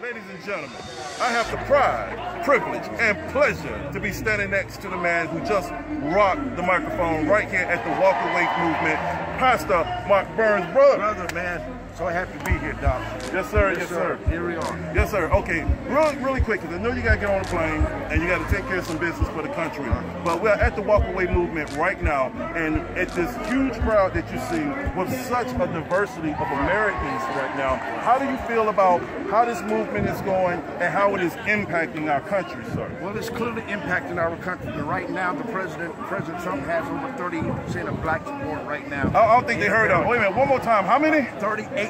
Ladies and gentlemen, I have the pride, privilege, and pleasure to be standing next to the man who just rocked the microphone right here at the WALKAWay movement, Pastor Mark Burns. Brother, man, so happy to be here, Doc. Yes, sir. Yes, sir. Here we are. Yes, sir. Okay, really quick, because I know you got to get on the plane and you got to take care of some business for the country. But we're at the WALKAWay movement right now, and at this huge crowd that you see with such a diversity of Americans right now, how do you feel about how this movement is going and how it is impacting our country, sir? Well, it's clearly impacting our country. And right now, President Trump has over 38% of black support right now. I don't think they heard of it. Wait a minute, one more time. How many? 38%.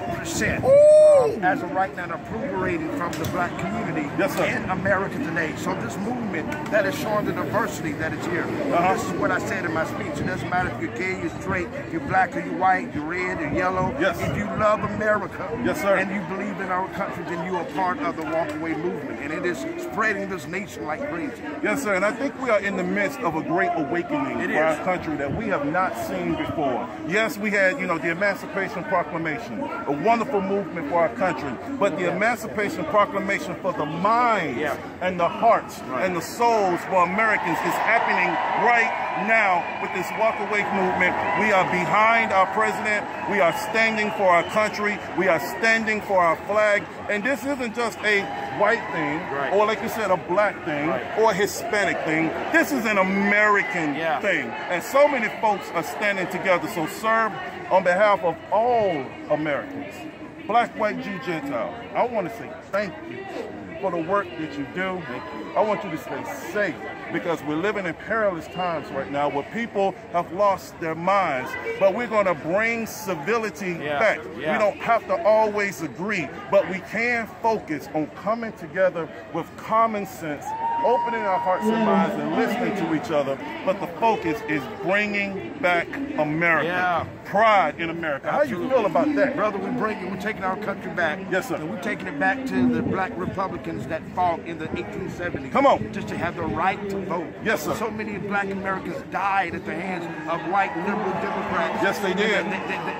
As of right now, the approval rating from the black community in America today. So this movement that is showing the diversity that is here. This is what I said in my speech. It doesn't matter if you're gay, you're straight, you're black or you're white, you're red or yellow. Yes. If you love America and you believe in our country, then you are part of the WALKAWay movement. And it is spreading this nation like crazy. Yes, sir. And I think we are in the midst of a great awakening for our country that we have not seen before. Yes, we had, the Emancipation Proclamation, a wonderful movement for our country, but the Emancipation Proclamation for the minds and the hearts and the souls for Americans is happening right now with this WALKAWay movement. We are behind our president. We are standing for our country. We are standing for our flag. And this isn't just a white thing, or like you said, a black thing, or a Hispanic thing. This is an American thing. And so many folks are standing together. So, sir, on behalf of all Americans, black, white, Jew, Gentile, I want to say thank you for the work that you do. I want you to stay safe, because we're living in perilous times right now where people have lost their minds. But we're going to bring civility back. We don't have to always agree, but we can focus on coming together with common sense, opening our hearts and minds and listening to each other. But the focus is bringing back America. Pride in America. How do you feel about that? Brother, we're taking our country back. Yes, sir. And we're taking it back to the black Republicans that fought in the 1870s. Come on. Just to have the right to vote. Yes, sir. So many black Americans died at the hands of white liberal Democrats. Yes, they did.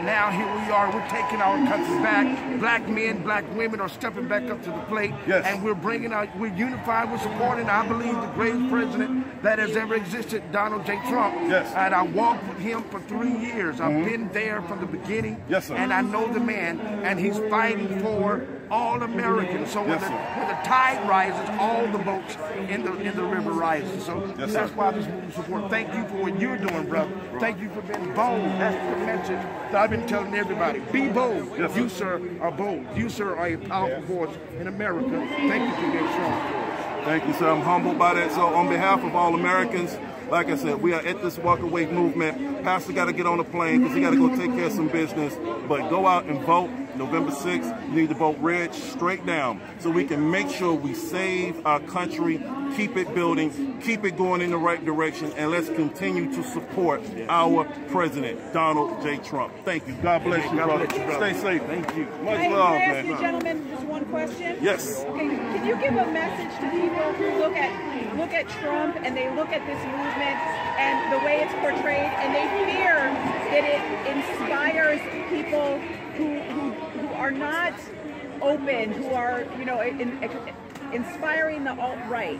Now here we are. We're taking our country back. Black men, black women are stepping back up to the plate. Yes. And we're unified. We're supporting, I believe, the greatest president that has ever existed, Donald J. Trump. Yes. And I walked with him for 3 years. I've been there from the beginning. Yes, sir. And I know the man, and he's fighting for all Americans. So when the tide rises, all the boats in the river rises. So that's why this movement support. Thank you for what you're doing, brother. Thank you for being bold. That's the message that I've been telling everybody. Be bold. Yes, sir. You, sir, are bold. You, sir, are a powerful force in America. Thank you for being strong. Thank you, sir. I'm humbled by that. So on behalf of all Americans, like I said, we are at this WALKAWay movement. Pastor got to get on the plane because he got to go take care of some business. But go out and vote. November 6th, you need to vote red straight down so we can make sure we save our country, keep it building, keep it going in the right direction, and let's continue to support our president, Donald J. Trump. Thank you. God bless you, brother. Stay safe. Thank you. Much Can love, I ask man. you, gentlemen, just one question? Yes. Okay, can you give a message to people who look at Trump and they look at this movement and the way it's portrayed, and they fear that it inspires people who are not open, who are, inspiring the alt-right.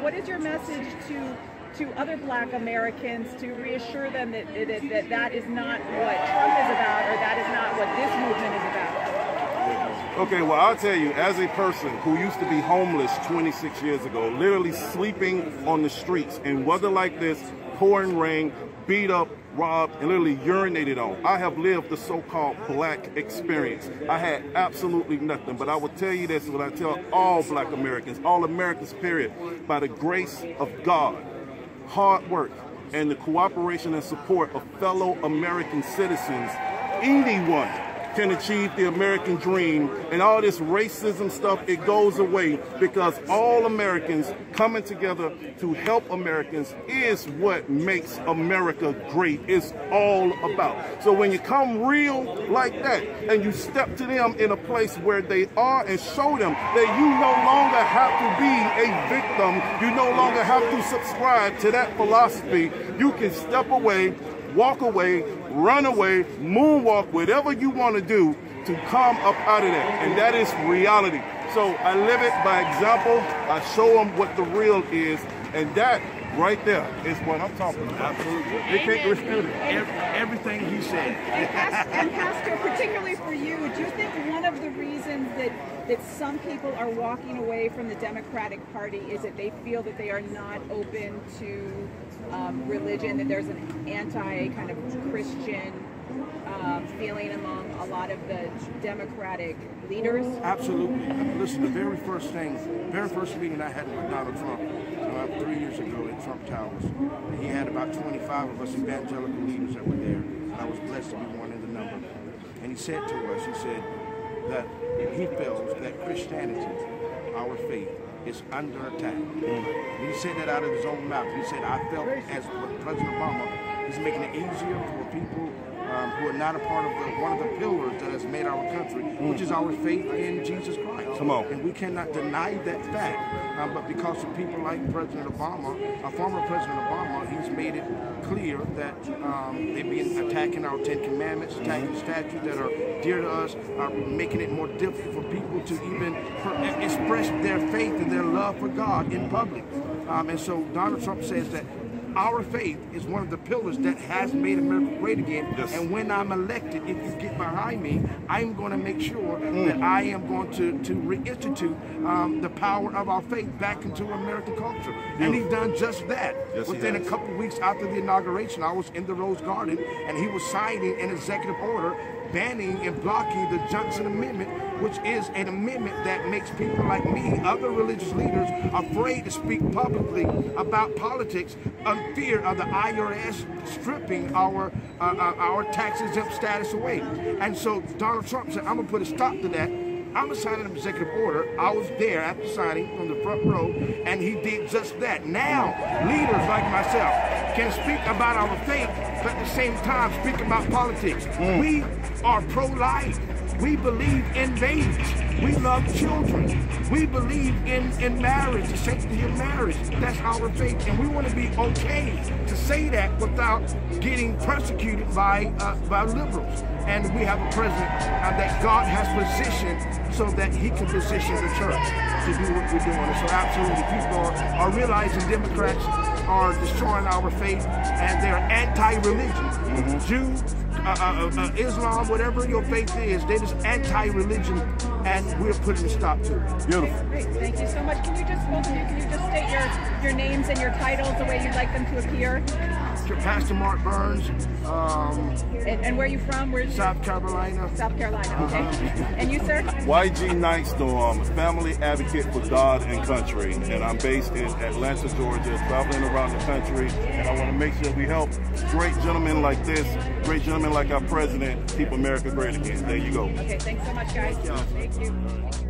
What is your message to other black Americans to reassure them that that is not what Trump is about, or that is not what this movement is about? Okay, well, I'll tell you, as a person who used to be homeless 26 years ago, literally sleeping on the streets in weather like this, pouring rain, beat up, robbed, and literally urinated on, I have lived the so-called black experience. I had absolutely nothing, but I will tell you this, what I tell all black Americans, all Americans, period, by the grace of God, hard work, and the cooperation and support of fellow American citizens, anyone can achieve the American dream, and all this racism stuff, it goes away, because all Americans coming together to help Americans is what makes America great. It's all about. So when you come real like that and you step to them in a place where they are and show them that you no longer have to be a victim, you no longer have to subscribe to that philosophy, you can step away, walk away, run away, moonwalk, whatever you want to do to come up out of that. And that is reality. So I live it by example. I show them what the real is, and that right there is what I'm talking about. Absolutely. They can't dispute it. Everything he said. And Pastor, particularly for you, do you think one of the reasons that some people are walking away from the Democratic Party is that they feel that they are not open to religion, that there's an anti kind of Christian feeling among a lot of the Democratic leaders? Absolutely. Listen, the very first meeting I had with Donald Trump 3 years ago at Trump Towers, he had about 25 of us evangelical leaders that were there, and I was blessed to be one in the number. And he said to us, he said that he feels that Christianity, our faith, is under attack. And he said that out of his own mouth. He said, I felt as President Obama, he's making it easier for people who are not a part of one of the pillars that has made our country, which is our faith in Jesus Christ. Come on. And we cannot deny that fact. But because of people like President Obama, former President Obama, he's made it clear that they've been attacking our 10 Commandments, attacking statutes that are dear to us, making it more difficult for people to even express their faith and their love for God in public. And so Donald Trump says that our faith is one of the pillars that has made America great again. Yes. And when I'm elected, if you get behind me, I'm going to make sure that I am going to reinstitute the power of our faith back into American culture. And he's done just that. Yes, Within a couple of weeks after the inauguration, I was in the Rose Garden, and he was signing an executive order banning and blocking the Johnson Amendment, which is an amendment that makes people like me, other religious leaders, afraid to speak publicly about politics on fear of the IRS stripping our tax-exempt status away. And so Donald Trump said, I'm going to put a stop to that. I'm going to sign an executive order. I was there after signing from the front row, and he did just that. Now, leaders like myself can speak about our faith, but at the same time speak about politics. We are pro-life. We believe in babies. We love children. We believe in marriage, the sanctity of marriage. That's our faith, and we want to be okay to say that without getting persecuted by liberals. And we have a president that God has positioned so that he can position the church to do what we're doing. And so absolutely, people are realizing Democrats are destroying our faith, and they're anti-religion. Jew, Islam, whatever your faith is, they're just anti-religion, and we're putting a stop to it. Beautiful. Great, thank you so much. Can you just, both of you, can you just state your names and your titles the way you'd like them to appear? Pastor Mark Burns. And where are you from? Where's South Carolina. South Carolina, okay. And you, sir? YG Nightstorm, family advocate for God and country, and I'm based in Atlanta, Georgia, traveling around the country, and I want to make sure we help great gentlemen like this, great gentlemen like our president, keep America great again. There you go. Okay, thanks so much, guys. Thank you.